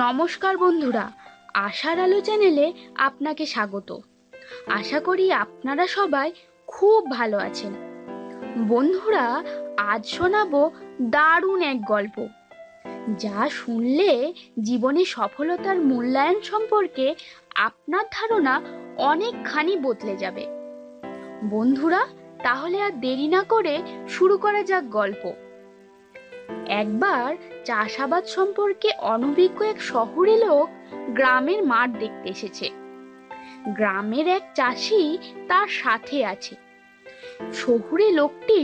নমস্কার বন্ধুরা, আশার আলো চ্যানেলে আপনাকে স্বাগত। আশা করি আপনারা সবাই খুব ভালো আছেন। বন্ধুরা, আজ শোনাবো দারুণ এক গল্প, যা শুনলে জীবনে সফলতার মূল্যায়ন সম্পর্কে আপনার ধারণা অনেকখানি বদলে যাবে। বন্ধুরা, তাহলে আর দেরি না করে শুরু করা যাক গল্প। একবার চাষাবাদ সম্পর্কে অনভিজ্ঞ এক শহুরে লোক গ্রামের মাঠ দেখতে এসেছে। গ্রামের এক চাষি তার সাথে আছে। শহুরে লোকটি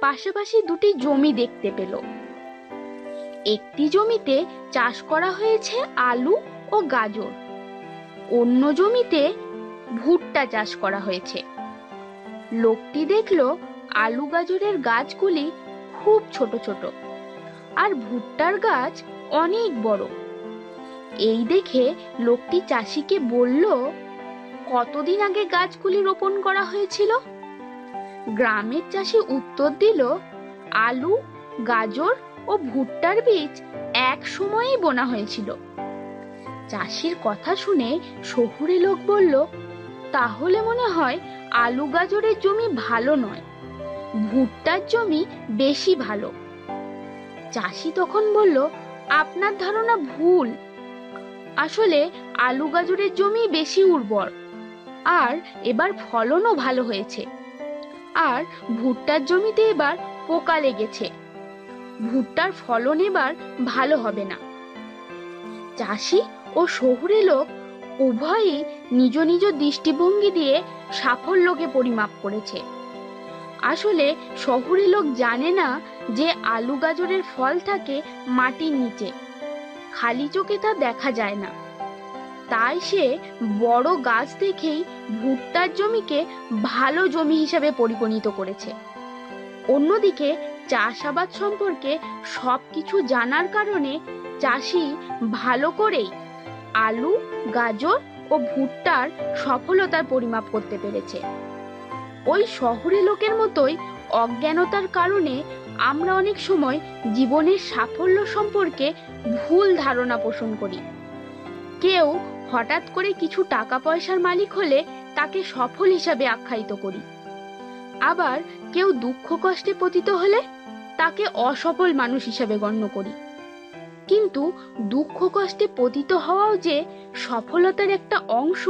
পাশাপাশি দুটি জমি দেখতে পেল। একটি জমিতে চাষ করা হয়েছে আলু ও গাজর, অন্য জমিতে ভুট্টা চাষ করা হয়েছে। লোকটি দেখলো আলু গাজরের গাছগুলি খুব ছোট ছোট আর ভুট্টার গাছ অনেক বড়। এই দেখে লোকটি চাষিকে বলল, কতদিন আগে গাছগুলি রোপণ করা হয়েছিল? গ্রামের চাষি উত্তর দিল, আলু, গাজর ও ভুট্টার বীজ এক সময়েই বোনা হয়েছিল। চাষির কথা শুনে শহুরে লোক বলল, তাহলে মনে হয় আলু গাজরের জমি ভালো নয়, ভুট্টার জমি বেশি ভালো। চাষি তখন বলল, আপনার ধারণা ভুল। আসলে আলু গাজরের জমি বেশি উর্বর আর এবার ফলনও ভালো হয়েছে, আর ভুট্টার জমিতে এবার পোকা লেগেছে, ভুট্টার ফলন এবার ভালো হবে না। চাষি ও শহুরে লোক উভয়ই নিজ নিজ দৃষ্টিভঙ্গি দিয়ে সাফল্যকে পরিমাপ করেছে। আসলে শহুরে লোক জানে না যে আলু গাজরের ফল থাকে মাটির নিচে, খালি চোখে তা দেখা যায় না। তাই সে বড় গাছ দেখেই ভুট্টার জমিকে ভালো জমি হিসাবে পরিগণিত করেছে। অন্যদিকে চাষাবাদ সম্পর্কে সবকিছু জানার কারণে চাষি ভালো করেই আলু, গাজর ও ভুট্টার সফলতার পরিমাপ করতে পেরেছে। ওই শহুরে লোকের মতোই অজ্ঞানতার কারণে আমরা অনেক সময় জীবনের সাফল্য সম্পর্কে ভুল ধারণা পোষণ করি। কেউ হঠাৎ করে কিছু টাকা পয়সার মালিক হলে তাকে সফল হিসাবে আখ্যায়িত করি, আবার কেউ দুঃখ কষ্টে পতিত হলে তাকে অসফল মানুষ হিসাবে গণ্য করি। কিন্তু দুঃখ কষ্টে পতিত হওয়াও যে সফলতার একটা অংশ,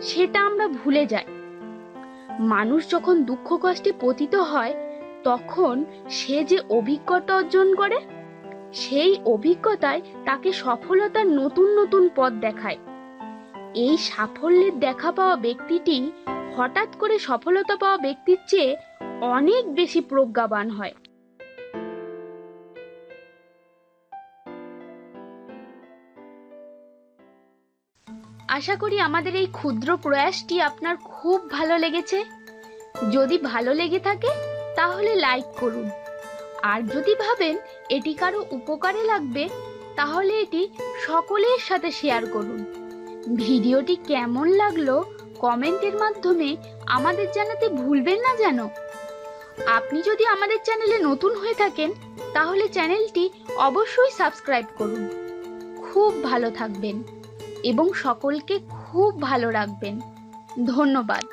সেটা আমরা ভুলে যাই। মানুষ যখন দুঃখ কষ্টে পতিত হয়, তখন সে যে অভিজ্ঞতা অর্জন করে, সেই অভিজ্ঞতায় তাকে সফলতার নতুন নতুন পথ দেখায়। এই সাফল্যের দেখা পাওয়া ব্যক্তিটি হঠাৎ করে সফলতা পাওয়া ব্যক্তির চেয়ে অনেক বেশি প্রজ্ঞাবান হয়। আশা করি আমাদের এই ক্ষুদ্র প্রয়াসটি আপনার খুব ভালো লেগেছে। যদি ভালো লেগে থাকে তাহলে লাইক করুন, আর যদি ভাবেন এটি কারো উপকারে লাগবে তাহলে এটি সকলের সাথে শেয়ার করুন। ভিডিওটি কেমন লাগলো কমেন্টের মাধ্যমে আমাদের জানাতে ভুলবেন না যেন। আপনি যদি আমাদের চ্যানেলে নতুন হয়ে থাকেন তাহলে চ্যানেলটি অবশ্যই সাবস্ক্রাইব করুন। খুব ভালো থাকবেন এবং সকলকে খুব ভালো রাখবেন। ধন্যবাদ।